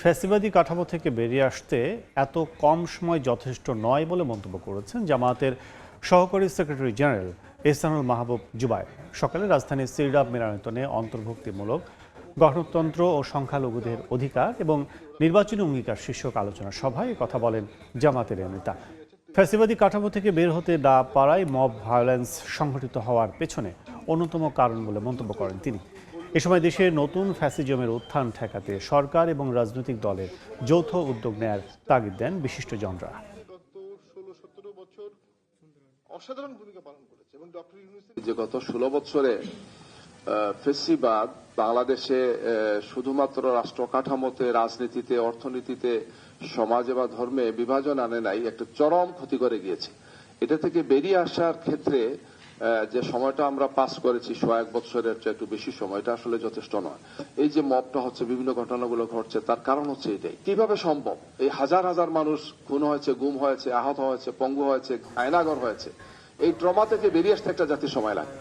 ফ্যাসিবাদী কাঠামো থেকে বেরিয়ে আসতে এত কম সময় যথেষ্ট নয় বলে মন্তব্য করেছেন জামায়াতের সহকারী সেক্রেটারি জেনারেল এহসানুল মাহবুব জুবায়ের। সকালে রাজধানীর সিরডাব মিলনায়তনে অন্তর্ভুক্তিমূলক গণতন্ত্র ও সংখ্যালঘুদের অধিকার এবং নির্বাচনী অঙ্গীকার শীর্ষক আলোচনা সভায় কথা বলেন জামায়াতের নেতা। ফ্যাসিবাদী কাঠামো থেকে বের হতে না পারায় মব ভায়োলেন্স সংঘটিত হওয়ার পেছনে অন্যতম কারণ বলে মন্তব্য করেন তিনি। এ সময় দেশে নতুন ফ্যাসিজমের উত্থান ঠেকাতে সরকার এবং রাজনৈতিক দলের যৌথ উদ্যোগ নেয়ার তাগিদ দেন বিশিষ্টজনরা। যে গত 16 বছরে ফ্যাসিবাদ বাংলাদেশে শুধুমাত্র রাষ্ট্র কাঠামোতে, রাজনীতিতে, অর্থনীতিতে, সমাজে বা ধর্মে বিভাজন আনে নাই, একটা চরম ক্ষতি করে গিয়েছে। এটা থেকে বেরিয়ে আসার ক্ষেত্রে যে সময়টা আমরা পাস করেছি 1 বছরের চেয়ে একটু বেশি সময়, এটা আসলে যথেষ্ট নয়। এই যে মবটা হচ্ছে, বিভিন্ন ঘটনাগুলো ঘটছে, তার কারণ হচ্ছে এটাই। কিভাবে সম্ভব এই হাজার হাজার মানুষ খুন হয়েছে, গুম হয়েছে, আহত হয়েছে, পঙ্গু হয়েছে, আয়নাঘর হয়েছে, এই ট্রমা থেকে বেরিয়ে আসতে একটা জাতির সময় লাগে।